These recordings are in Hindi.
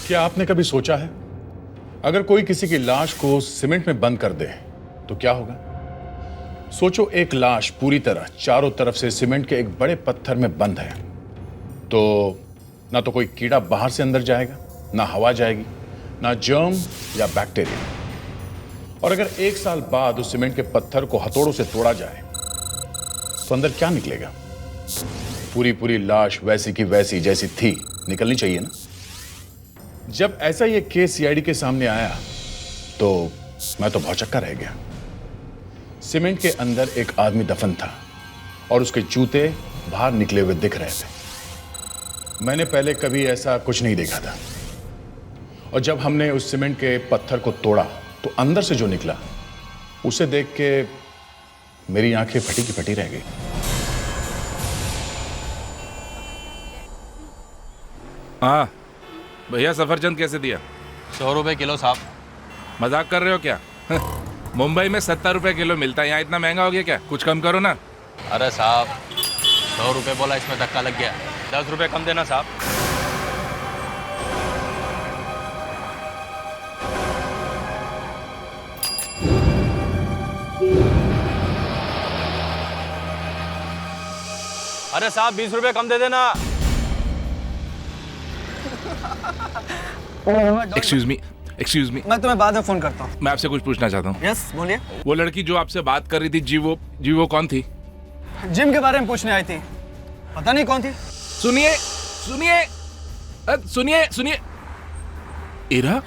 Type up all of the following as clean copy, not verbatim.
क्या आपने कभी सोचा है अगर कोई किसी की लाश को सीमेंट में बंद कर दे तो क्या होगा? सोचो, एक लाश पूरी तरह चारों तरफ से सीमेंट के एक बड़े पत्थर में बंद है, तो ना तो कोई कीड़ा बाहर से अंदर जाएगा, ना हवा जाएगी, ना जर्म या बैक्टीरिया। और अगर 1 साल बाद उस सीमेंट के पत्थर को हथौड़ों से तोड़ा जाए तो अंदर क्या निकलेगा? पूरी पूरी लाश वैसी की वैसी जैसी थी निकलनी चाहिए ना। जब ऐसा ये केस सीआईडी के सामने आया तो मैं तो भौचक्का रह गया। सीमेंट के अंदर एक आदमी दफन था और उसके जूते बाहर निकले हुए दिख रहे थे। मैंने पहले कभी ऐसा कुछ नहीं देखा था। और जब हमने उस सीमेंट के पत्थर को तोड़ा तो अंदर से जो निकला उसे देख के मेरी आंखें फटी की फटी रह गई। हाँ भैया, सफरचंद कैसे दिया? 100 रुपए किलो साहब। मजाक कर रहे हो क्या? मुंबई में 70 रुपए किलो मिलता है, यहाँ इतना महंगा हो गया क्या? कुछ कम करो ना। अरे साहब 100 रुपए बोला, इसमें धक्का लग गया। 10 रुपए कम देना साहब। अरे साहब 20 रुपए कम दे देना। एक्सक्यूज मी, मैं तुम्हें बाद में फोन करता हूँ। मैं आपसे कुछ पूछना चाहता हूँ। यस बोलिए। वो लड़की जो आपसे बात कर रही थी जी वो कौन थी? जिम के बारे में पूछने आई थी, पता नहीं कौन थी। सुनिए। ईरा?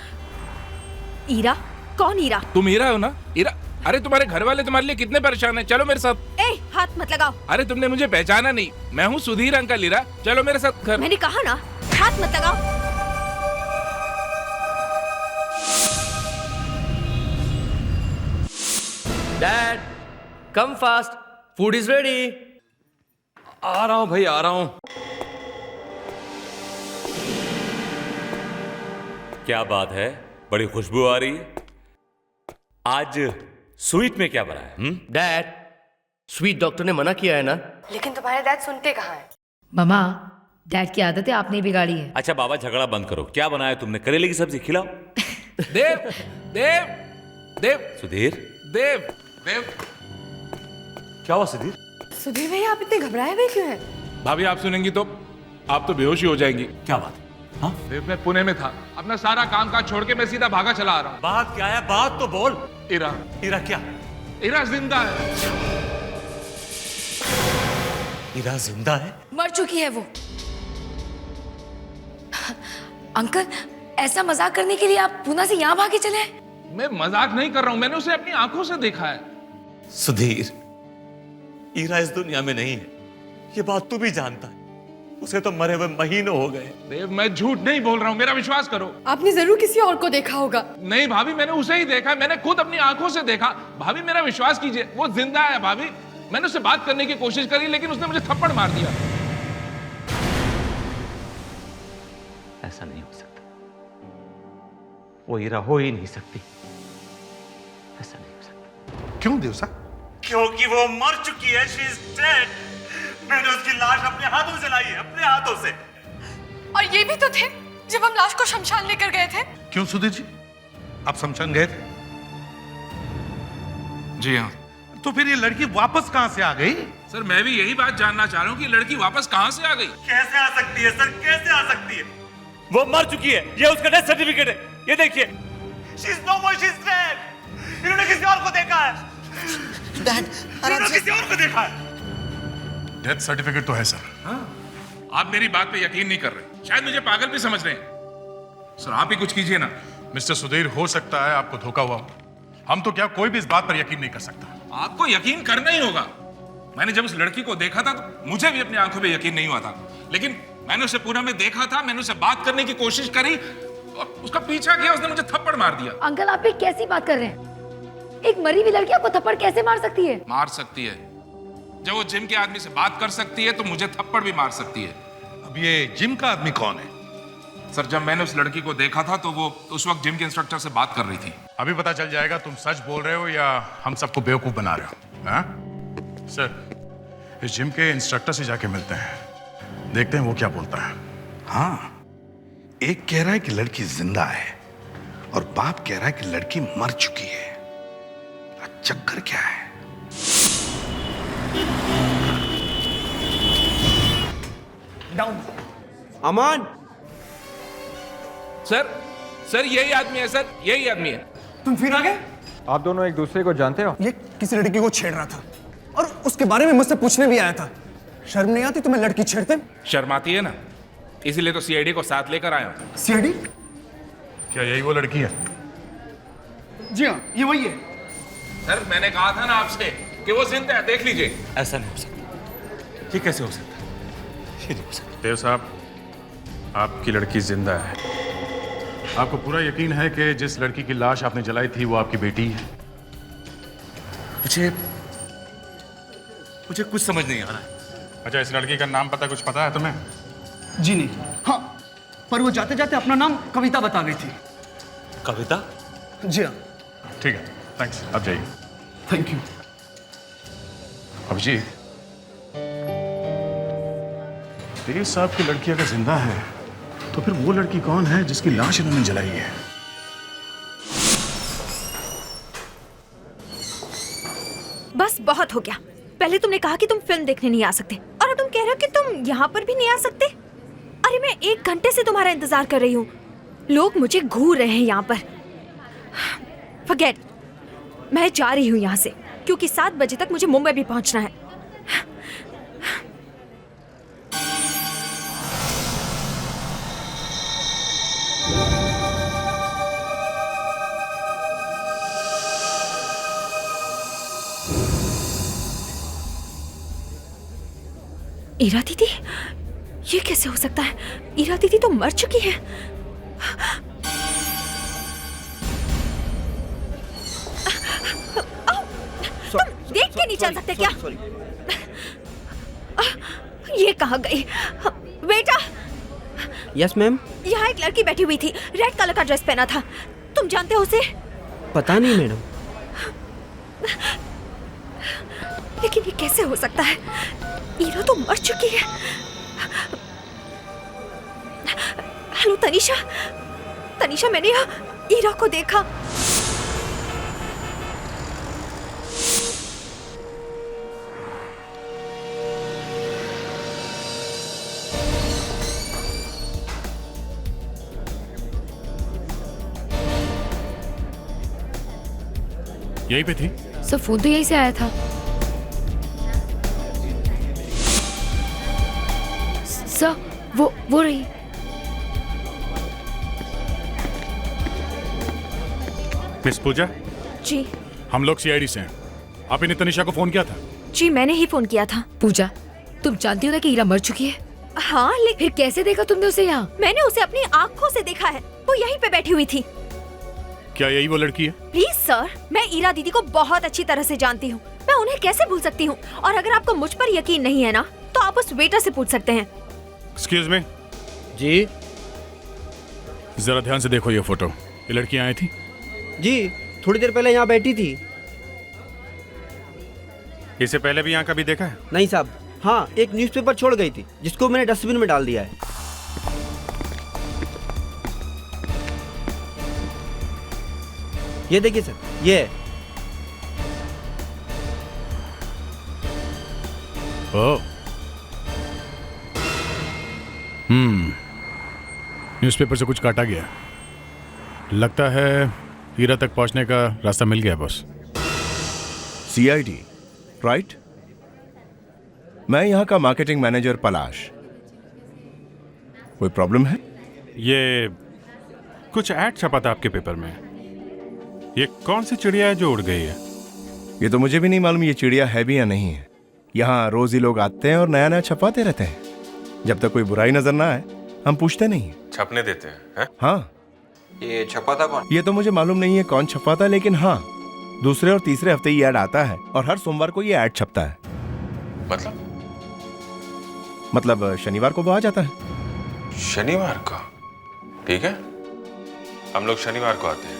ईरा? कौन ईरा? तुम ईरा हो ना? ईरा? अरे तुम्हारे घर वाले तुम्हारे लिए कितने परेशान हैं। चलो मेरे साथ। ए, हाथ मत लगाओ। अरे तुमने मुझे पहचाना नहीं, मैं हूँ सुधीर अंकल ईरा। चलो मेरे साथ घर। मैंने कहा ना, हाथ मत लगाओ। Dad come fast, food is ready. आ रहा हूं भाई, आ रहा हूं। क्या बात है, बड़ी खुशबू आ रही है। आज स्वीट में क्या बना है? डैड स्वीट डॉक्टर ने मना किया है ना। लेकिन तुम्हारे डैड सुनते कहाँ हैं? मामा, डैड की आदत है आपने बिगाड़ी है। अच्छा बाबा, झगड़ा बंद करो। क्या बनाया तुमने? करेले की सब्जी खिलाओ। देव देव देव सुधीर, देव देव क्या हुआ सुधीर? सुधीर भैया आप इतने घबराए हुए क्यों हैं? भाभी आप सुनेंगी तो आप तो बेहोश ही हो जाएंगी। क्या बात? हाँ? देव, मैं पुणे में था, अपना सारा काम काज छोड़ के मैं सीधा भागा चला आ रहा हूँ। बात क्या है? बात तो बोल। ईरा। ईरा क्या? ईरा जिंदा है। ईरा जिंदा है? मर चुकी है वो। अंकल, ऐसा मजाक करने के लिए आप पूना से यहाँ भागे चले? मैं मजाक नहीं कर रहा हूँ, मैंने उसे अपनी आंखों से देखा है। सुधीर, ईरा इस दुनिया में नहीं है, ये बात तू भी जानता है। उसे तो मरे हुए महीनों हो गए। देव, मैं झूठ नहीं बोल रहा हूँ, मेरा विश्वास करो। आपने जरूर किसी और को देखा होगा। नहीं भाभी, मैंने उसे ही देखा, मैंने खुद अपनी आंखों से देखा। भाभी मेरा विश्वास कीजिए, वो जिंदा है। भाभी मैंने उससे बात करने की कोशिश करी लेकिन उसने मुझे थप्पड़ मार दिया। ऐसा नहीं हो सकता, वो ईरा हो ही नहीं सकती। ऐसा नहीं हो सकता। क्यों देवसा? क्योंकि वो मर चुकी है। She is dead. मैंने उसकी लाश अपने हाथों से लाई है, अपने हाथों से। और ये भी तो थे जब हम लाश को शमशान लेकर गए थे। क्यों सुधीर जी, आप शमशान गए थे? जी हाँ। तो फिर ये लड़की वापस कहां से आ गई? सर मैं भी यही बात जानना चाह रहा हूँ कि लड़की वापस कहाँ से आ गई? कैसे आ सकती है सर, कैसे आ सकती है? वो मर चुकी है, ये उसका डेथ सर्टिफिकेट है, ये देखिए। She is no more, she is dead. इन्होंने किसी और को देखा है। डैड, इन्होंने किसी और को देखा है। डेथ सर्टिफिकेट तो है सर। हाँ? आप मेरी बात पे यकीन नहीं कर रहे, शायद मुझे पागल भी समझ रहे हैं। सर आप ही कुछ कीजिए ना। मिस्टर सुधीर, हो सकता है आपको धोखा हुआ हो। हम तो क्या, कोई भी इस बात पर यकीन नहीं कर सकता। आपको यकीन करना ही होगा। मैंने जब उस लड़की को देखा था तो मुझे भी अपनी आंखों पे यकीन नहीं हुआ था, लेकिन मैंने उसे पुणे में देखा था, मैंने उसे बात करने की कोशिश करी और उसका पीछा किया, उसने मुझे थप्पड़ मार दिया। अंकल, आप ये कैसी बात कर रहे हैं? एक मरी हुई लड़की आपको थप्पड़ कैसे मार सकती है? मार सकती है। जब वो जिम के आदमी से बात कर सकती है तो मुझे थप्पड़ भी मार सकती है। अब ये जिम का आदमी कौन है? सर जब मैंने उस लड़की को देखा था तो वो उस वक्त जिम के इंस्ट्रक्टर से बात कर रही थी। अभी पता चल जाएगा तुम सच बोल रहे हो या हम सबको बेवकूफ बना रहे हो। हाँ? सर, इस जिम के इंस्ट्रक्टर से जाके मिलते हैं, देखते हैं वो क्या बोलता है। हाँ, एक कह रहा है कि लड़की जिंदा है और बाप कह रहा है कि लड़की मर चुकी है। चक्कर क्या है? डाउन। अमान सर, सर यही आदमी है सर, यही आदमी है। तुम फिर आ गए? आप दोनों एक दूसरे को जानते हो? ये किसी लड़की को छेड़ रहा था और उसके बारे में मुझसे पूछने भी आया था। शर्म नहीं आती तुम्हें लड़की छेड़ते? शर्म आती है ना, इसीलिए तो सीआईडी को साथ लेकर आया हूं। सीआईडी? क्या यही वो लड़की है? जी हाँ, ये वही है। सर मैंने कहा था ना आपसे कि वो जिंदा है, देख लीजिए। ऐसा नहीं हो सकता। ये कैसे हो सकता है? ये नहीं हो सकता। देव साहब, आपकी लड़की जिंदा है। आपको पूरा यकीन है कि जिस लड़की की लाश आपने जलाई थी वो आपकी बेटी है? मुझे कुछ समझ नहीं आ रहा है। अच्छा, इस लड़की का नाम पता कुछ पता है तुम्हें? जी नहीं। हाँ, पर वो जाते जाते अपना नाम कविता बता गई थी। कविता? जी हाँ। ठीक है, थैंक्स। आप जाइए। Thank you. अभिजीत, देव साहब की लड़की अगर जिंदा है तो फिर वो लड़की कौन है जिसकी लाश इन्होंने जलाई है? बस बहुत हो गया। पहले तुमने कहा कि तुम फिल्म देखने नहीं आ सकते और अब तुम कह रहे हो कि तुम यहाँ पर भी नहीं आ सकते। अरे मैं 1 घंटे से तुम्हारा इंतजार कर रही हूँ। लोग मुझे घूर रहे हैं यहाँ पर। फॉरगेट, मैं जा रही हूँ यहाँ से क्योंकि 7 बजे तक मुझे मुंबई भी पहुँचना है। ईरा दीदी, ये कैसे हो सकता है? ईरा दीदी तो मर चुकी है। तुम देख के नहीं चल सकते क्या? ये कहाँ गई? बेटा। Yes ma'am. यहाँ एक लड़की बैठी हुई थी, रेड कलर का ड्रेस पहना था। तुम जानते हो उसे? पता नहीं मैडम। लेकिन ये कैसे हो सकता है? ईरा तो मर चुकी है। हेलो तनीषा, तनीषा मैंने यहाँ ईरा को देखा। यहीं पे थी? सर फोन तो यहीं से आया था। सर वो रही। मिस पूजा? जी। हम लोग सीआईडी से हैं। आप इन्हें तनिषा को फोन किया था? जी मैंने ही फोन किया था। पूजा, तुम जानती हो ना कि ईरा मर चुकी है? हाँ, लेकिन फिर कैसे देखा तुमने उसे यहाँ? मैंने उसे अपनी आंखों से देखा है। वो यहीं पे बैठी हुई थी। क्या यही वो लड़की है? प्लीज सर, मैं ईरा दीदी को बहुत अच्छी तरह से जानती हूँ। मैं उन्हें कैसे भूल सकती हूँ? और अगर आपको मुझ पर यकीन नहीं है ना, तो आप उस वेटर से पूछ सकते हैं। Excuse me. जी। जरा ध्यान से देखो ये फोटो। ये लड़की आई थी? जी, थोड़ी देर पहले यहाँ बैठी थी। इससे पहले भी यहाँ कभी देखा है? नहीं साहब। हाँ, एक न्यूज़पेपर छोड़ गई थी जिसको मैंने डस्टबिन में डाल दिया है। ये देखिए सर, ये है। ओह। न्यूज़पेपर से कुछ काटा गया। लगता है हीरा तक पहुंचने का रास्ता मिल गया बॉस। CID, right? मैं यहाँ का मार्केटिंग मैनेजर पलाश। कोई प्रॉब्लम है? ये कुछ ऐड छपा था आपके पेपर में। ये कौन सी चिड़िया है जो उड़ गई है? ये तो मुझे भी नहीं मालूम ये चिड़िया है भी या नहीं है। यहाँ रोज ही लोग आते हैं और नया नया छपाते रहते हैं। जब तक कोई बुराई नजर ना आए हम पूछते नहीं। छपने देते हैं? हाँ। ये छपाता कौन? ये तो मुझे मालूम नहीं है कौन छपाता, लेकिन हाँ, दूसरे और तीसरे हफ्ते ये ऐड आता है और हर सोमवार को ये ऐड छपता है। मतलब शनिवार को वो आ जाता है। शनिवार को? ठीक है, हम लोग शनिवार को आते हैं।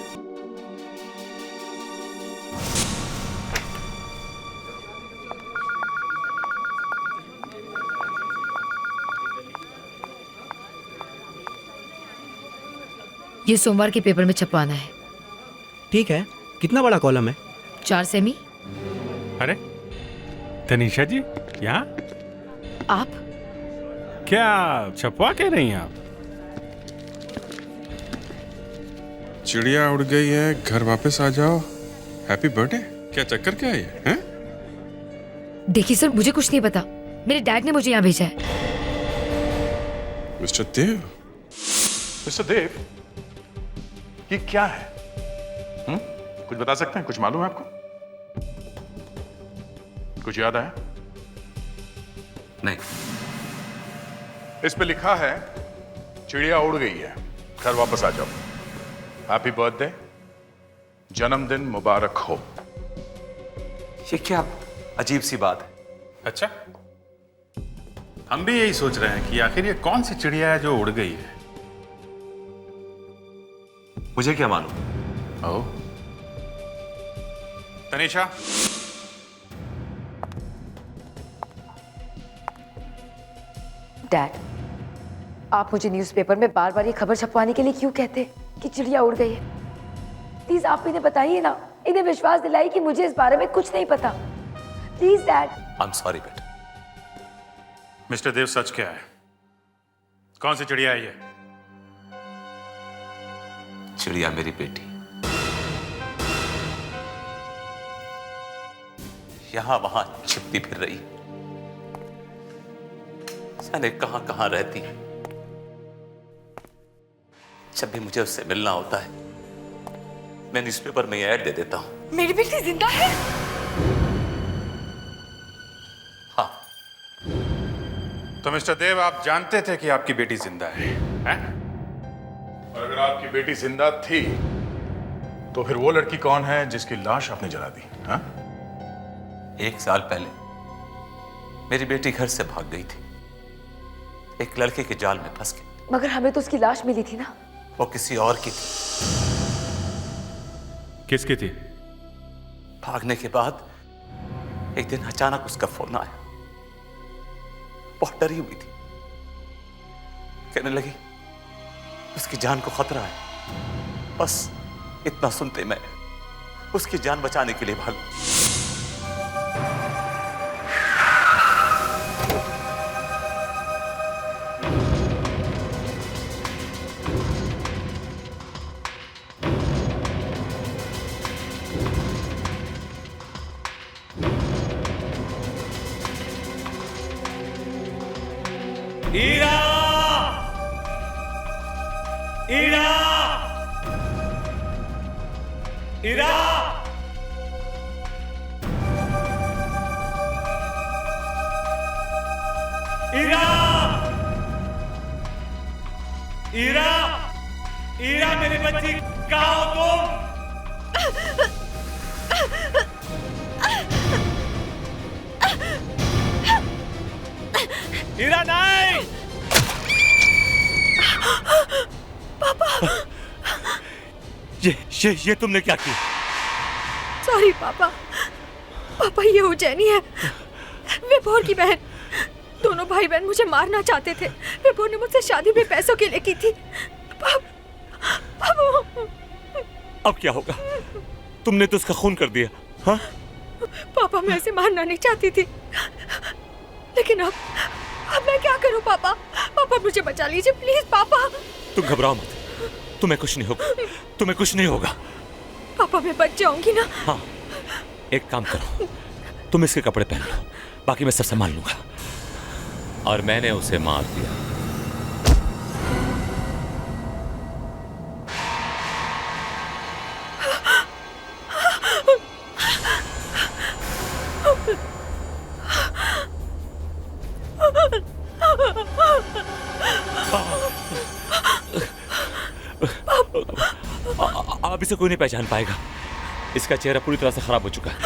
ये सोमवार के पेपर में छपवाना है। ठीक है, कितना बड़ा कॉलम है? 4 सेमी। अरे तनीषा जी, यहाँ आप क्या छपवा के नहीं आप? चिड़िया उड़ गई है, घर वापस आ जाओ। Happy birthday. क्या चक्कर क्या है ये? हैं? देखिए सर, मुझे कुछ नहीं पता, मेरे डैड ने मुझे यहाँ भेजा है। मिस्टर देव। मिस्टर देव, ये क्या है? कुछ बता सकते हैं? कुछ मालूम है आपको? कुछ याद आया? नहीं। इस पे लिखा है चिड़िया उड़ गई है, घर वापस आ जाओ। हैप्पी बर्थडे, जन्मदिन मुबारक हो। ये क्या अजीब सी बात है। अच्छा, हम भी यही सोच रहे हैं कि आखिर ये कौन सी चिड़िया है जो उड़ गई है। मुझे क्या मालूम। ओह, तनीषा, डैड, आप मुझे न्यूज़पेपर में बार बार ये खबर छपवाने के लिए क्यों कहते हैं कि चिड़िया उड़ गई है? प्लीज आप इन्हें बताइए ना, इन्हें विश्वास दिलाइए कि मुझे इस बारे में कुछ नहीं पता। Please dad. I am sorry बेटा। मिस्टर देव, सच क्या है? कौन सी चिड़िया है ये? चिड़िया मेरी बेटी। यहां वहां छिपती फिर रही, जाने कहां कहां रहती। जब भी मुझे उससे मिलना होता है, मैं न्यूज़पेपर में ऐड दे देता हूं। मेरी बेटी जिंदा है? हाँ। तो मिस्टर देव, आप जानते थे कि आपकी बेटी जिंदा है, हैं? और अगर आपकी बेटी जिंदा थी तो फिर वो लड़की कौन है जिसकी लाश आपने जला दी? हाँ? 1 साल पहले मेरी बेटी घर से भाग गई थी, एक लड़के के जाल में फंस गई। मगर हमें तो उसकी लाश मिली थी ना। वो किसी और की थी। किसकी थी? भागने के बाद एक दिन अचानक उसका फोन आया। बहुत डरी हुई थी, कहने लगी उसकी जान को खतरा है। बस इतना सुनते मैं उसकी जान बचाने के लिए भागा। ईरा! ईरा! ईरा! ईरा! ईरा! ईरा, मेरी बच्ची, कहाँ हो तुम? ईरा नहीं! पापा! ये तुमने क्या किया? सॉरी पापा। पापा, ये उज्जैनी है, विभोर की बहन। दोनों भाई बहन मुझे मारना चाहते थे। विभोर ने मुझसे शादी भी पैसों के लिए की थी। अब क्या होगा? तुमने तो उसका खून कर दिया। हाँ? पापा, मैं ऐसे मारना नहीं चाहती थी, लेकिन अब मैं क्या करूं पापा? पापा, मुझे बचा लीजिए प्लीज पापा। तुम घबराओ मत, तुम्हें कुछ नहीं होगा, तुम्हें कुछ नहीं होगा। पापा, मैं बच जाऊंगी ना? हाँ, एक काम करो, तुम इसके कपड़े पहन लो, बाकी मैं सब संभाल लूंगा। और मैंने उसे मार दिया। अब इसे कोई नहीं पहचान पाएगा, इसका चेहरा पूरी तरह से खराब हो चुका है।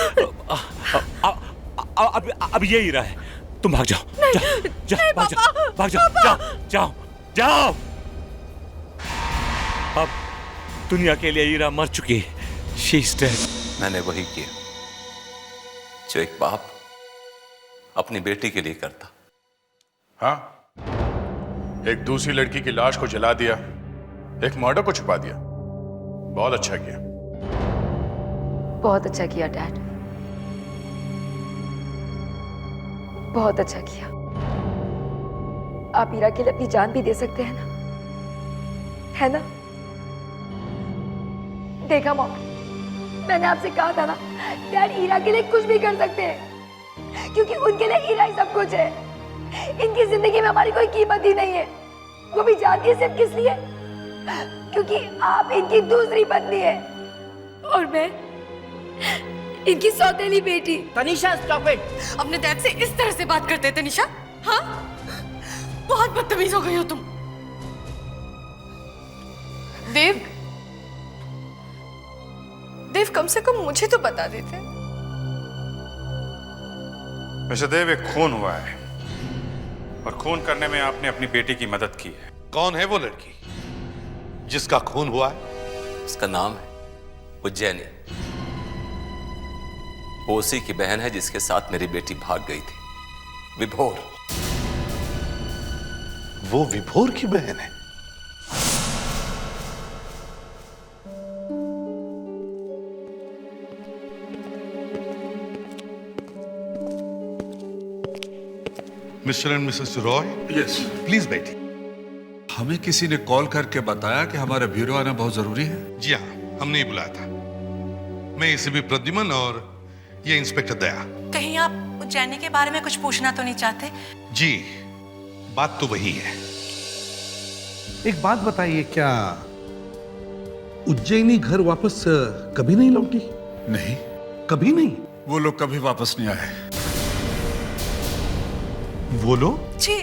अब ये हीरा है। तुम भाग जाओ, भाग जाओ, जाओ। अब दुनिया के लिए हीरा मर चुकी है। She is dead। मैंने वही किया जो एक बाप अपनी बेटी के लिए करता। हाँ, एक दूसरी लड़की की लाश को जला दिया एक मर्डर को छुपा दिया। बहुत अच्छा किया। बहुत अच्छा किया डैड, बहुत अच्छा किया। आप ईरा के लिए अपनी जान भी दे सकते हैं ना, है ना? देखा मॉम, मैंने आपसे कहा था ना, डैड ईरा के लिए कुछ भी कर सकते हैं, क्योंकि उनके लिए ईरा ही सब कुछ है। इनकी जिंदगी में हमारी कोई कीमत ही नहीं है। वो भी जानती है सिर्फ किस लिए? क्योंकि आप इनकी दूसरी पत्नी है और मैं इनकी सौतेली बेटी। Tanisha stop it. अपने डैड से इस तरह से बात करते हैं तनिषा? हाँ, बहुत बदतमीज हो गई हो तुम। देव, देव कम से कम मुझे तो बता देते। मिस्टर देव, एक खून हुआ है और खून करने में आपने अपनी बेटी की मदद की है। कौन है वो लड़की जिसका खून हुआ है? उसका नाम है उज्जैनी। वो उसी की बहन है जिसके साथ मेरी बेटी भाग गई थी, विभोर। वो विभोर की बहन है? Mister and Mrs Roy, yes, please बैठिए। हमें किसी ने कॉल करके बताया कि हमारा ब्यूरो आना बहुत जरूरी है। जी हाँ, हमने ही बुलाया था। मैं एसीपी प्रद्युमन और ये इंस्पेक्टर दया। कहीं आप उज्जैनी के बारे में कुछ पूछना तो नहीं चाहते? जी, बात तो वही है। एक बात बताइए, क्या उज्जैनी घर वापस कभी नहीं लौटी? नहीं, कभी नहीं? वो लोग कभी वापस नहीं आए। वो लोग? जी,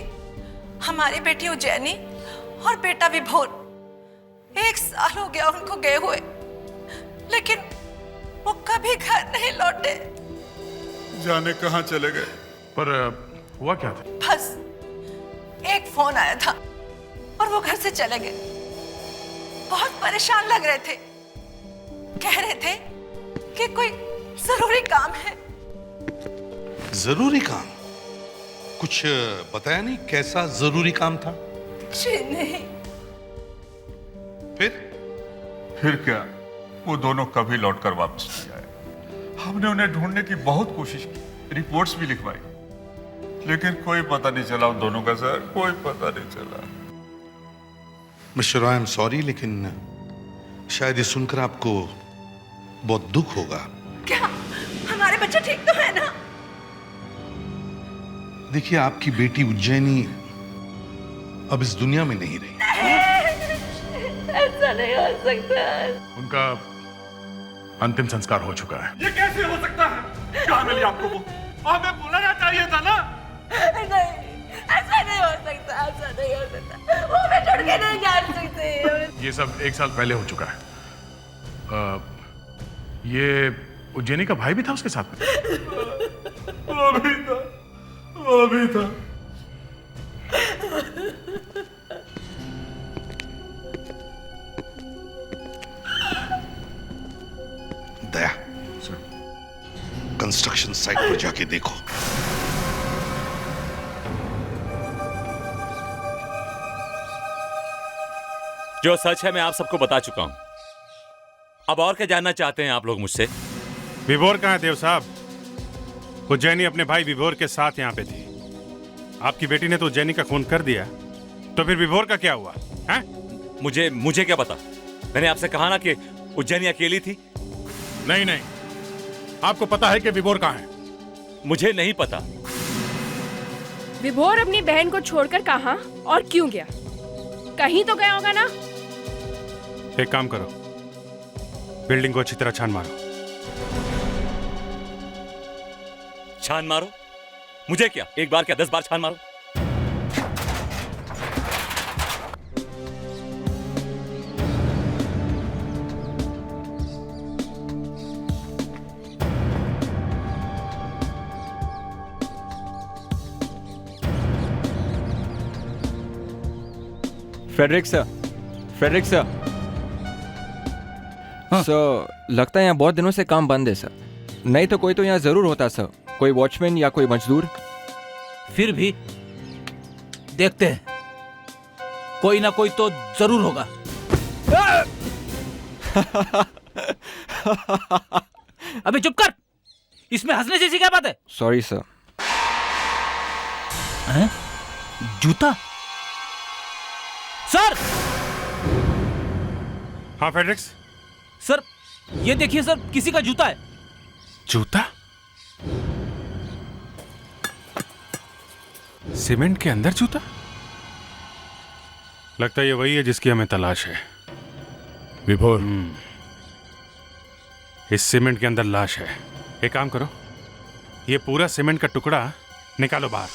हमारी बेटी उज्जैनी और बेटा विभोर 1 साल हो गया उनको गए हुए, लेकिन वो कभी घर नहीं लौटे। जाने कहां चले गए। पर हुआ क्या था? बस एक फोन आया था और वो घर से चले गए। बहुत परेशान लग रहे थे, कह रहे थे कि कोई जरूरी काम है। जरूरी काम? कुछ बताया नहीं कैसा जरूरी काम था? जी नहीं। फिर क्या, वो दोनों कभी लौटकर वापस नहीं आए। हमने उन्हें ढूंढने की बहुत कोशिश की, रिपोर्ट्स भी लिखवाई, लेकिन कोई पता नहीं चला उन दोनों का। सर, कोई पता नहीं चला। Mister Roy, I am sorry, लेकिन शायद ये सुनकर आपको बहुत दुख होगा। क्या हमारे बच्चे ठीक तो है ना? देखिए, आपकी बेटी उज्जैनी अब इस दुनिया में नहीं रही। ऐसा नहीं हो सकता। उनका अंतिम संस्कार हो चुका है। ये कैसे हो सकता है? कहाँ मिली आपको वो? हमें बुलाना चाहिए था ना। नहीं, ऐसा नहीं हो सकता, ऐसा नहीं हो सकता। वो हमें छोड़ के नहीं जा सकते। ये सब 1 साल पहले हो चुका है। ये उज्जैनी का भाई भी था उसके साथ में? वो भी था, वो भी था। दया, कंस्ट्रक्शन साइट पर जाके देखो। जो सच है मैं आप सबको बता चुका हूं। अब और क्या जानना चाहते हैं आप लोग मुझसे? विभोर कहाँ है देव साहब? उज्जैनी अपने भाई विभोर के साथ यहाँ पे थी। आपकी बेटी ने तो उज्जैनी का खून कर दिया, तो फिर विभोर का क्या हुआ है? मुझे क्या पता? मैंने आपसे कहा ना कि उज्जैनी अकेली थी। नहीं, आपको पता है कि विभोर कहाँ है? मुझे नहीं पता। विभोर अपनी बहन को छोड़कर कहां और क्यों गया? कहीं तो गया होगा ना? एक काम करो, बिल्डिंग को अच्छी तरह छान मारो। छान मारो? मुझे क्या, एक बार क्या 10 बार छान मारो? फ्रेडरिक सर, सर, लगता है यहाँ बहुत दिनों से काम बंद है सर। नहीं तो कोई तो यहाँ जरूर होता सर, कोई वॉचमैन या कोई मजदूर। फिर भी देखते हैं, कोई ना कोई तो जरूर होगा। अबे चुप कर, इसमें हंसने जैसी क्या बात है? Sorry sir. हैं? जूता? सर! हाँ फेड्रिक्स। सर ये देखिए सर, किसी का जूता है। जूता? सीमेंट के अंदर जूता? लगता है ये वही है जिसकी हमें तलाश है। विभोर, इस सीमेंट के अंदर लाश है। एक काम करो, ये पूरा सीमेंट का टुकड़ा निकालो बाहर।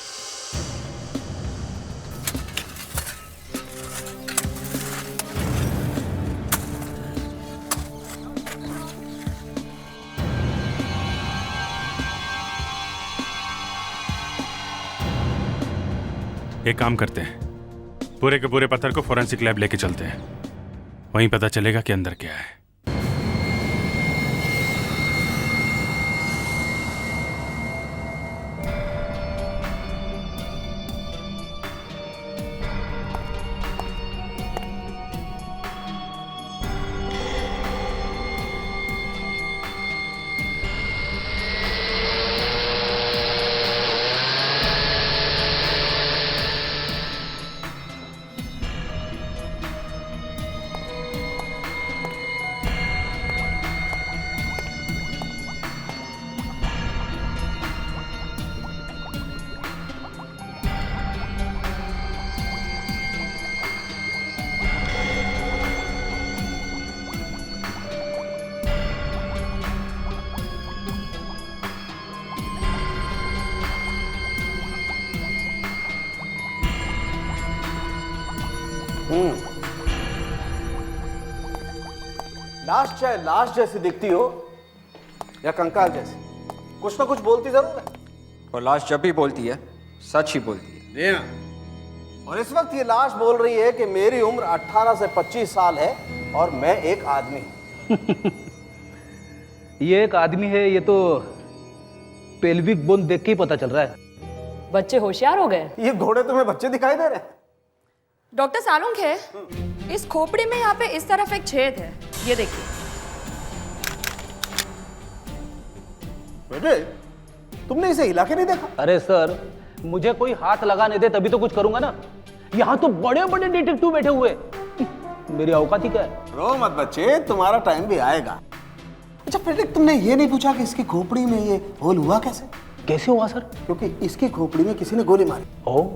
एक काम करते हैं, पूरे के पूरे पत्थर को फोरेंसिक लैब लेके चलते हैं, वहीं पता चलेगा कि अंदर क्या है। लाश चाहे लाश जैसी दिखती हो या कंकाल जैसी, कुछ ना कुछ बोलती जरूर है। और लाश जब भी बोलती है सच ही बोलती है। और इस वक्त ये लाश बोल रही है कि मेरी उम्र 18 से 25 साल है और मैं एक आदमी हूं। ये एक आदमी है, ये तो पेल्विक बोन देख के ही पता चल रहा है। बच्चे होशियार हो गए। ये घोड़े तुम्हें बच्चे दिखाई दे रहे हैं? डॉक्टर सालुंग है, इस खोपड़ी में यहाँ पे इस तरफ एक छेद है, ये देखिए। बेटे, तुमने इसे हिला के नहीं देखा? अरे सर, मुझे कोई हाथ लगाने दे तभी तो कुछ करूंगा ना। यहाँ तो बड़े बड़े डिटेक्टिव बैठे हुए, मेरी औकात ही क्या है। रो मत बच्चे, तुम्हारा टाइम भी आएगा। अच्छा फ्रेडरिक, तुमने ये नहीं पूछा कि इसकी खोपड़ी में ये होल हुआ कैसे? कैसे हुआ सर? क्योंकि इसकी खोपड़ी में किसी ने गोली मारी। ओह,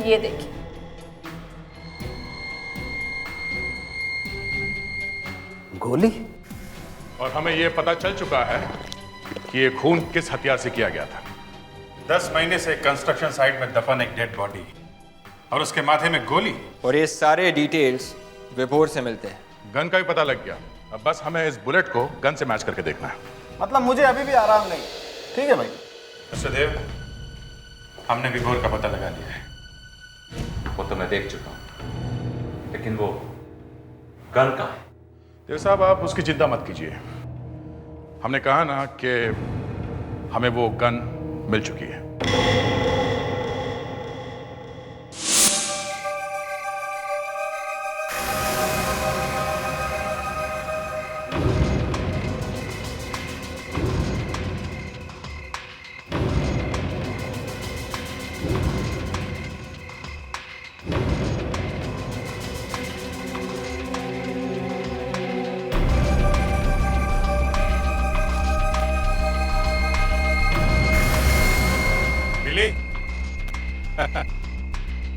ये देखिए। गोली? और हमें यह पता चल चुका है कि ये खून किस हथियार से किया गया था। 10 महीने से कंस्ट्रक्शन साइट में दफन एक डेड बॉडी और उसके माथे में गोली। और ये सारे डिटेल्स विभोर से मिलते हैं। गन का भी पता लग गया, अब बस हमें इस बुलेट को गन से मैच करके देखना है। मतलब मुझे अभी भी आराम नहीं। ठीक है भाई। मिस्टर देव, हमने विभोर का पता लगा लिया है। वो तो मैं देख चुका हूं, लेकिन वो गन कहाँ है? देव साहब, आप उसकी चिंता मत कीजिए। हमने कहा ना कि हमें वो गन मिल चुकी है।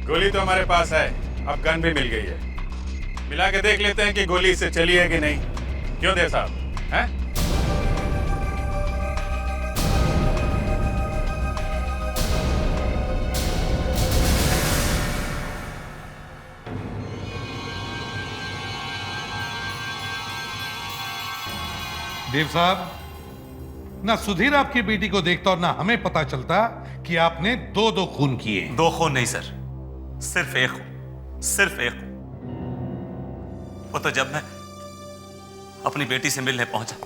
गोली तो हमारे पास है, अब गन भी मिल गई है। मिला के देख लेते हैं कि गोली इससे चली है कि नहीं। क्यों देव साहब, हैं? देव साहब, ना सुधीर आपकी बेटी को देखता और ना हमें पता चलता कि आपने दो खून किए। 2 खून नहीं सर, सिर्फ एक खून, सिर्फ एक खून। वो तो जब मैं अपनी बेटी से मिलने पहुंचा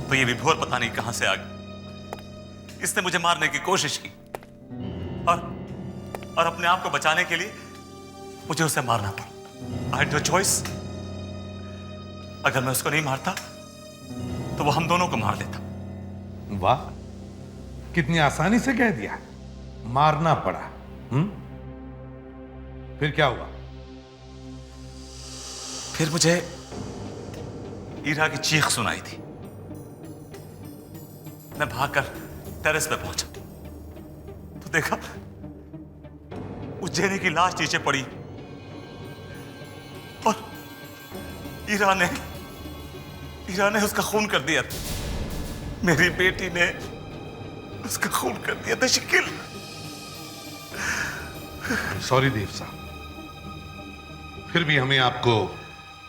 तो ये विभोर पता नहीं कहां से आ गया। इसने मुझे मारने की कोशिश की और अपने आप को बचाने के लिए मुझे उसे मारना पड़ा। I had no choice। अगर मैं उसको नहीं मारता तो वो हम दोनों को मार देता। वाह, कितनी आसानी से कह दिया। मारना पड़ा। फिर क्या हुआ? फिर मुझे ईरा की चीख सुनाई थी। मैं भागकर टेरेस पे पहुंचा तो देखा उज्जैनी की लाश नीचे पड़ी और ईरा ने उसका खून कर दिया। मेरी बेटी ने उसका खून कर दिया था। शकील, सॉरी देव साहब, फिर भी हमें आपको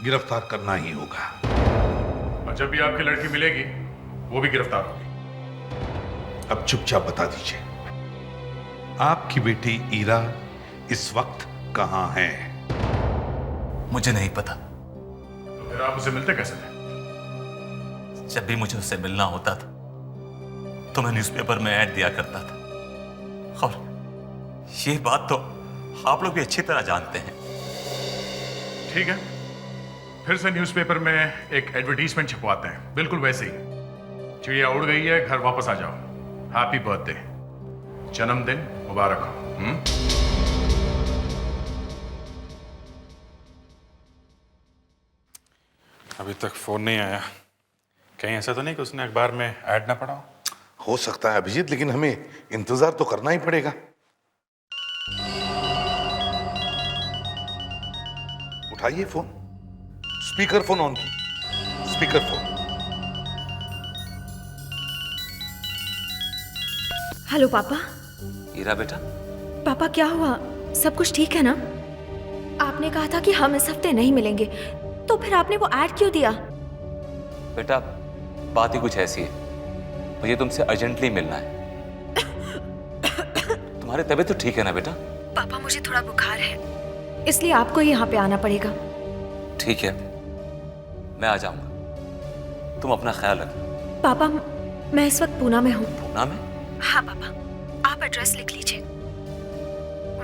गिरफ्तार करना ही होगा। और जब भी आपकी लड़की मिलेगी वो भी गिरफ्तार होगी। अब चुपचाप बता दीजिए, आपकी बेटी ईरा इस वक्त कहां है? मुझे नहीं पता। तो फिर आप उसे मिलते कैसे थे? जब भी मुझे उससे मिलना होता था तो मैं न्यूज़पेपर में ऐड दिया करता था, और ये बात तो आप लोग भी अच्छी तरह जानते हैं। ठीक है, फिर से न्यूज़पेपर में एक एडवर्टीजमेंट छपवाते हैं, बिल्कुल वैसे ही। चिड़िया उड़ गई है, घर वापस आ जाओ। हैप्पी बर्थडे, जन्मदिन मुबारक हो। अभी तक फोन नहीं आया। कहीं ऐसा तो नहीं कि उसने अखबार में ऐड ना पढ़ा हो सकता है अभिजीत, लेकिन हमें इंतजार तो करना ही पड़ेगा। उठाइए फोन, स्पीकर फोन ऑन की, स्पीकर फोन। हेलो पापा। ईरा बेटा। पापा क्या हुआ, सब कुछ ठीक है ना? आपने कहा था कि हम इस हफ्ते नहीं मिलेंगे, तो फिर आपने वो ऐड क्यों दिया? बेटा बात ही कुछ ऐसी है, मुझे तुमसे अर्जेंटली मिलना है। तुम्हारी तबीयत तो ठीक है ना बेटा? पापा मुझे थोड़ा बुखार है, इसलिए आपको यहाँ पे आना पड़ेगा। ठीक है, मैं आ जाऊंगा। तुम अपना ख्याल रखना। पापा मैं इस वक्त पूना में हूँ। पूना में? हाँ पापा, आप एड्रेस लिख लीजिए।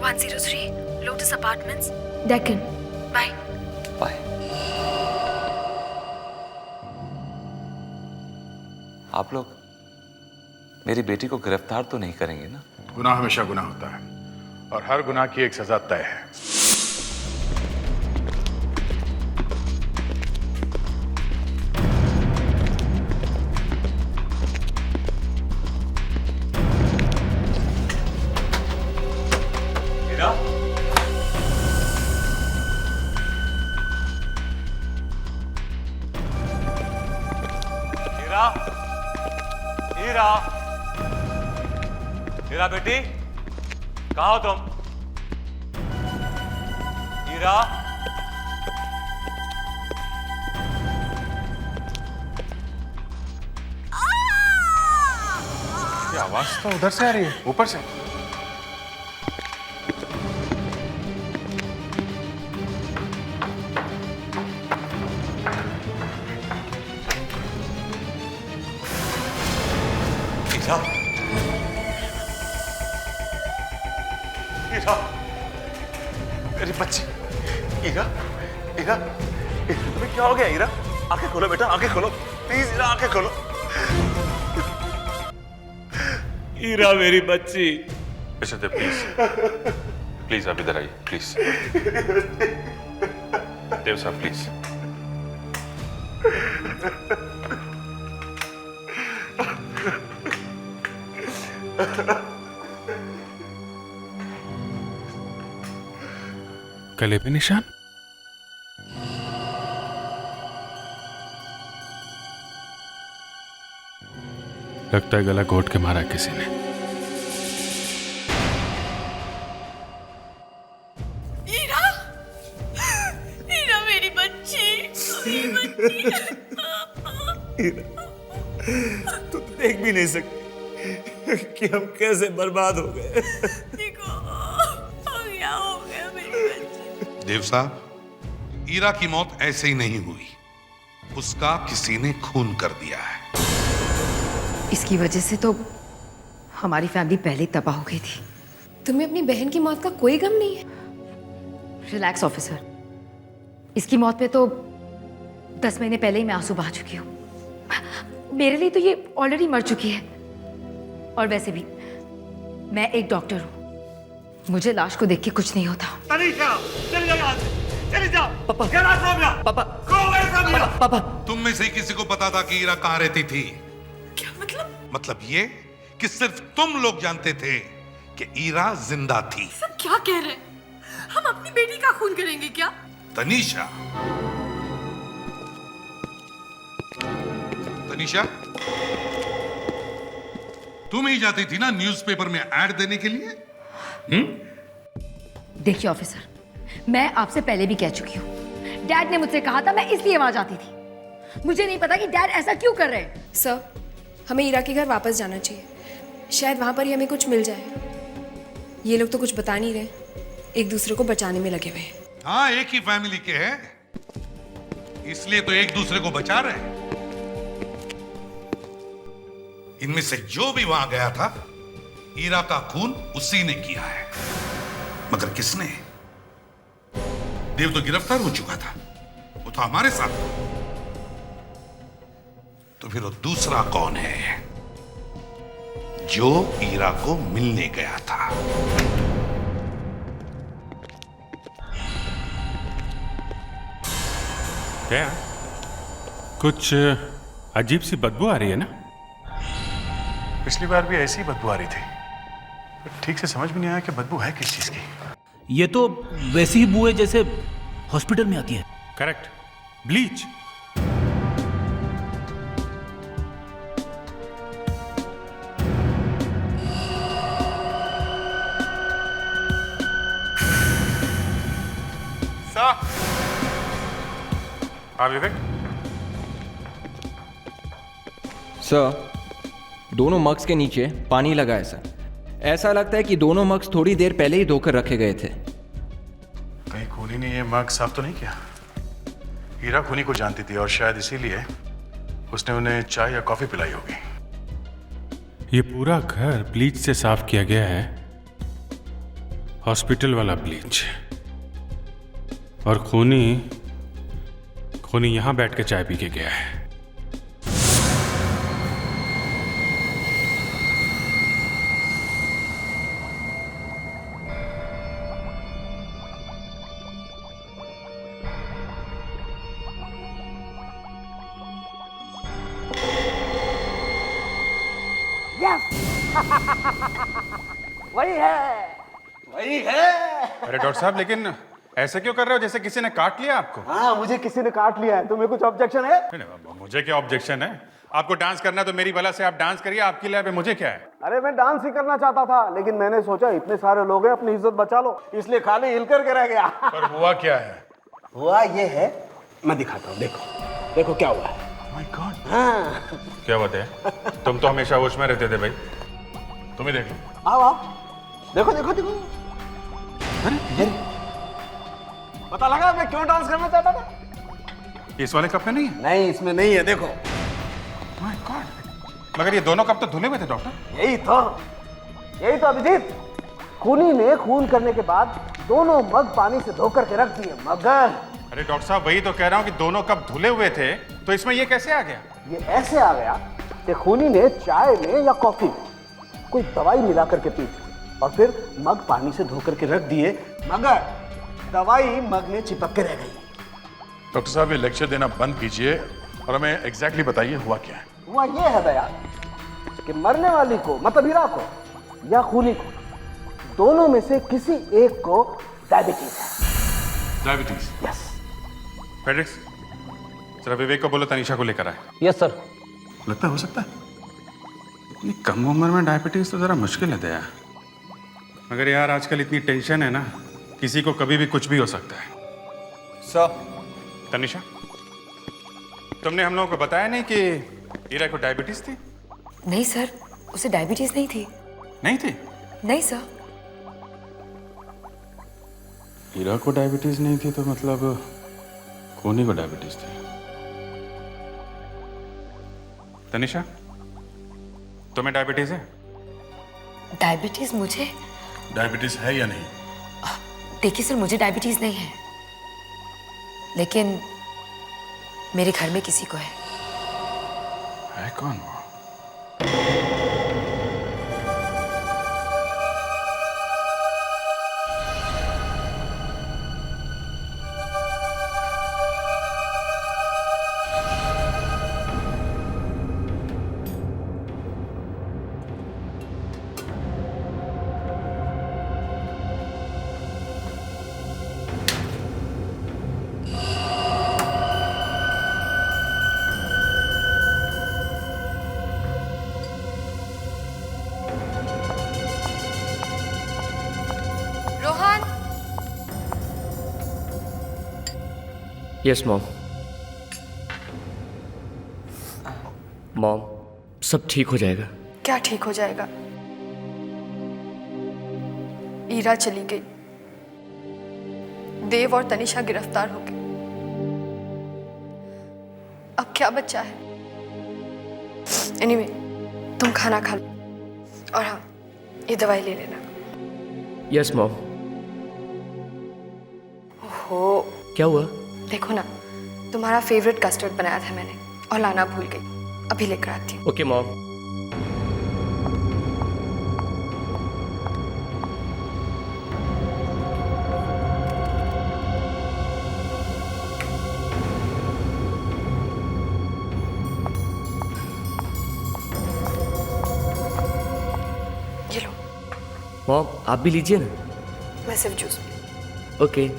103 lotus apartments, Deccan. Bye bye. आप लोग मेरी बेटी को गिरफ्तार तो नहीं करेंगे ना? गुनाह हमेशा गुनाह होता है, और हर गुनाह की एक सजा तय है। ईरा बेटी, कहाँ हो तुम? ईरा, ये आवाज तो उधर से आ रही है, ऊपर से। ईरा, ईरा, मेरी बच्ची। ईरा, ईरा, तुम्हें क्या हो गया? ईरा, आंखें खोलो बेटा, आंखें खोलो प्लीज। ईरा, आंखें खोलो। ईरा मेरी बच्ची। विशुद्ध प्लीज, प्लीज आप इधर आइए प्लीज। देव साहब प्लीज। गले पे निशान? लगता है गला घोट के मारा किसी ने। ईरा, ईरा मेरी बच्ची, मेरी बच्ची। ईरा, तू तो देख भी नहीं सकती कि हम कैसे बर्बाद हो गए। देखो, क्या हो गया मेरी बच्ची। देव साहब, ईरा की मौत ऐसे ही नहीं हुई, उसका किसी ने खून कर दिया है। इसकी वजह से तो हमारी फैमिली पहले ही तबाह हो गई थी। तुम्हें अपनी बहन की मौत का कोई गम नहीं है? रिलैक्स ऑफिसर, इसकी मौत पे तो 10 महीने पहले ही मैं आंसू बहा चुकी हूँ। मेरे लिए तो ये ऑलरेडी मर चुकी है। और वैसे भी मैं एक डॉक्टर हूँ, मुझे लाश को देख के कुछ नहीं होता। तनीषा, चली जाओ यहाँ से, चली जाओ। पापा, पापा, पापा, तुम में से किसी को पता था कि ईरा कहाँ रहती थी? क्या मतलब? मतलब ये कि सिर्फ तुम लोग जानते थे कि ईरा जिंदा थी। सब क्या कह रहे हैं? हम अपनी बेटी का खून करेंगे क्या? तनीषा, तनीषा, तुम ही जाती थी ना न्यूज़पेपर में ऐड देने के लिए? देखिए ऑफिसर, मैं आपसे पहले भी कह चुकी हूँ, डैड ने मुझसे कहा था, मैं इसलिए वहां जाती थी। मुझे नहीं पता कि डैड ऐसा क्यों कर रहे हैं। सर, हमें ईरा के घर वापस जाना चाहिए, शायद वहां पर ही हमें कुछ मिल जाए। ये लोग तो कुछ बता नहीं रहे, एक दूसरे को बचाने में लगे हुए हैं। हाँ, एक ही फैमिली के हैं, इसलिए तो एक दूसरे को बचा रहे हैं। इनमें से जो भी वहां गया था, ईरा का खून उसी ने किया है। मगर किसने? देव तो गिरफ्तार हो चुका था, वो तो हमारे साथ था। तो फिर वो दूसरा कौन है जो ईरा को मिलने गया था? क्या कुछ अजीब सी बदबू आ रही है ना? पिछली बार भी ऐसी ही बदबू आ रही थी, ठीक से समझ में नहीं आया कि बदबू है किस चीज की। ये तो वैसी ही बू है जैसे हॉस्पिटल में आती है। Correct, bleach. हाँ विवेक। सर, दोनों मग्स के नीचे पानी लगा है सर। ऐसा लगता है कि दोनों मग्स थोड़ी देर पहले ही धोकर रखे गए थे। कहीं खूनी ने ये मग साफ तो नहीं किया? हीरा खूनी को जानती थी और शायद इसीलिए उसने उन्हें चाय या कॉफी पिलाई होगी। ये पूरा घर ब्लीच से साफ किया गया है, हॉस्पिटल वाला ब्लीच। और खूनी यहां बैठ के चाय पी के गया है। वही है, वही है। अरे डॉक्टर साहब, लेकिन ऐसे क्यों कर रहे हो जैसे किसी ने काट लिया आपको? हाँ, मुझे किसी ने काट लिया है। तुम्हें कुछ ऑब्जेक्शन है? नहीं, मुझे क्या ऑब्जेक्शन है? आपको डांस करना है तो मेरी भला से आप डांस करिए, आपकी लैब है, मुझे क्या है? अरे मैं डांस ही करना चाहता था, लेकिन मैंने सोचा इतने सारे लोग हैं, अपनी इज्जत बचा लो, इसलिए खाली हिल करके रह गया। पर हुआ क्या है? हुआ ये है, मैं दिखाता हूँ। देखो देखो क्या हुआ है। My God. हाँ, क्या बात है? तुम तो हमेशा होश में रहते थे भाई, तुम्हें देख लो। आओ आओ, देखो देखो देखो। अरे पता लगा मैं क्यों डांस करना चाहता था? इस वाले कप में नहीं है? नहीं, इसमें नहीं है। देखो। माय गॉड, मगर ये दोनों कप तो धुले हुए थे डॉक्टर। यही तो अभिजीत, खूनी ने खून करने के बाद दोनों मग पानी से धोकर के रख दिए। मगर अरे डॉक्टर साहब, वही तो कह रहा हूँ कि दोनों कप धुले हुए थे, तो इसमें ये कैसे आ गया? ये ऐसे आ गया कि खूनी ने चाय में या कॉफी में कोई दवाई मिला करके पी और फिर मग पानी से धोकर के रख दिए, मगर दवाई मग में चिपक के रह गई। डॉक्टर साहब, ये लेक्चर देना बंद कीजिए और हमें एग्जैक्टली बताइए हुआ क्या है। हुआ ये है दया कि मरने वाली को, मतलब हीरा को या खूनी को, दोनों में से किसी एक को डायबिटीज है। डायबिटीज? यस। फेड्रिक्स, जरा विवेक को बोलो तनीषा को लेकर आए। Yes sir. लगता है हो सकता है। इतनी कम उम्र में डायबिटीज तो जरा मुश्किल है दया। मगर यार आजकल इतनी टेंशन है ना, किसी को कभी भी कुछ भी हो सकता है। सर। तनीषा, तुमने हम लोगों को बताया नहीं कि हीरा को डायबिटीज थी? नहीं सर, उसे डायबिटीज नहीं थी। नहीं थी? नहीं सर। हीरा को डायबिटीज नहीं थी तो मतलब खूनी को डायबिटीज थी। तनीषा, तुम्हें डायबिटीज है? डायबिटीज मुझे? डायबिटीज है या नहीं? देखिए सर, मुझे डायबिटीज नहीं है, लेकिन मेरे घर में किसी को है कौन वो? Yes mom. मॉम, सब ठीक हो जाएगा। क्या ठीक हो जाएगा? ईरा चली गई, देव और तनिषा गिरफ्तार हो गए। अब क्या बचा है? एनीवे, तुम खाना खा लो और हाँ, ये दवाई ले लेना। Yes mom. ओहो, क्या हुआ? देखो ना, तुम्हारा फेवरेट कस्टर्ड बनाया था मैंने और लाना भूल गई। अभी लेकर आती हूँ। Okay mom. ये लो। मॉम, आप भी लीजिए ना। मैं सिर्फ जूस। ओके।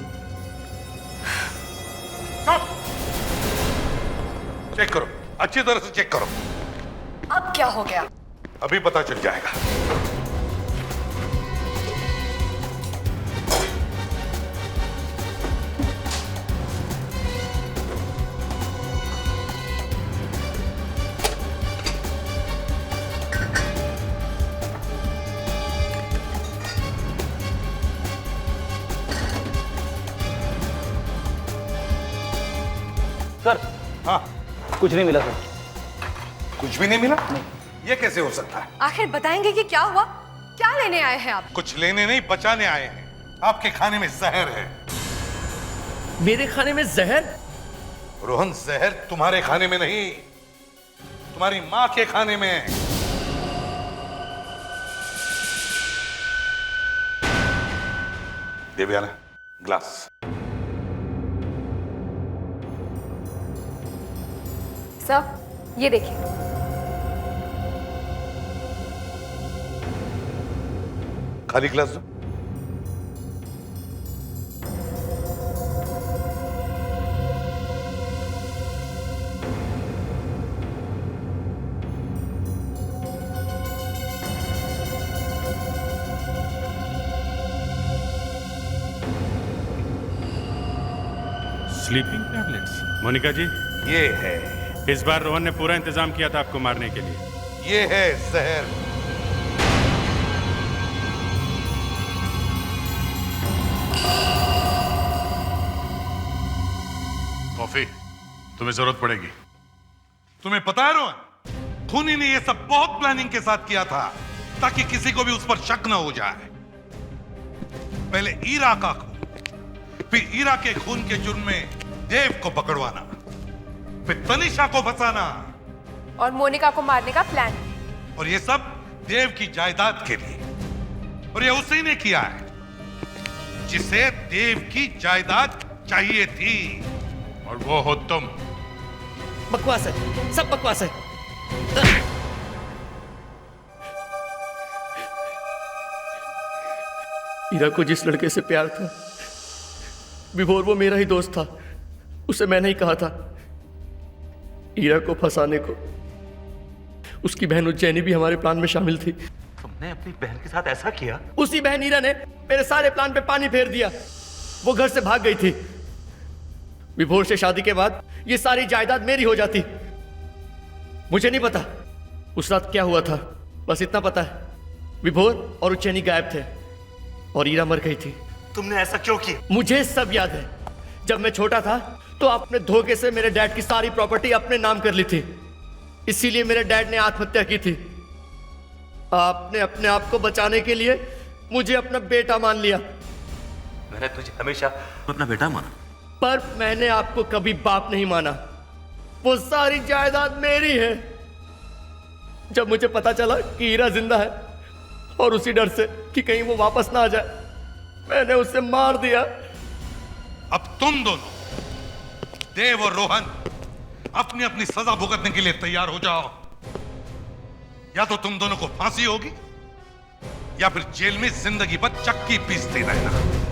चेक करो, अच्छी तरह से चेक करो। अब क्या हो गया? अभी पता चल जाएगा। सर। हाँ, कुछ नहीं मिला सर। कुछ भी नहीं मिला? ये कैसे हो सकता है? आखिर बताएंगे कि क्या हुआ? क्या लेने आए हैं आप? कुछ लेने नहीं, बचाने आए हैं। आपके खाने में जहर है। मेरे खाने में जहर? रोहन, जहर तुम्हारे खाने में नहीं, तुम्हारी माँ के खाने में है। देवयाना, ग्लास। सर, ये देखिए। खाली ग्लास दो। Sleeping tablets. मोनिका जी, ये है। इस बार रोहन ने पूरा इंतजाम किया था आपको मारने के लिए। ये है जहर। कॉफी तुम्हें जरूरत पड़ेगी। तुम्हें पता है रोहन, खूनी ने यह सब बहुत प्लानिंग के साथ किया था ताकि किसी को भी उस पर शक न हो जाए। पहले ईरा का खून, फिर ईरा के खून के जुर्म में देव को पकड़वाना, फिर तनिषा को फंसाना और मोनिका को मारने का प्लान। और ये सब देव की जायदाद के लिए। और ये उसी ने किया है जिसे देव की जायदाद चाहिए थी, और वो हो तुम। बकवास है, सब बकवास है। ईरा को जिस लड़के से प्यार था, विभोर, वो मेरा ही दोस्त था। उसे मैंने ही कहा था ईरा को फंसाने को। उसकी बहन उज्जैनी भी हमारे प्लान में शामिल थी। तुमने अपनी बहन के साथ ऐसा किया? उसी बहन ईरा ने मेरे सारे प्लान पे पानी फेर दिया। वो घर से भाग गई थी। विभोर से शादी के बाद ये सारी जायदाद मेरी हो जाती। मुझे नहीं पता उस रात क्या हुआ था, बस इतना पता है विभोर और उज्जैनी गायब थे और ईरा मर गई थी। तुमने ऐसा क्यों किया? मुझे सब याद है। जब मैं छोटा था तो आपने धोखे से मेरे डैड की सारी प्रॉपर्टी अपने नाम कर ली थी, इसीलिए मेरे डैड ने आत्महत्या की थी। आपने अपने आप को बचाने के लिए मुझे अपना बेटा मान लिया। मैंने तुझे हमेशा अपना बेटा माना, पर मैंने आपको कभी बाप नहीं माना। वो सारी जायदाद मेरी है। जब मुझे पता चला कि हीरा जिंदा है और उसी डर से कि कहीं वो वापस ना आ जाए, मैंने उसे मार दिया। अब तुम दोनों, देव और रोहन, अपनी अपनी सजा भुगतने के लिए तैयार हो जाओ। या तो तुम दोनों को फांसी होगी या फिर जेल में जिंदगी भर चक्की पीसते रहना।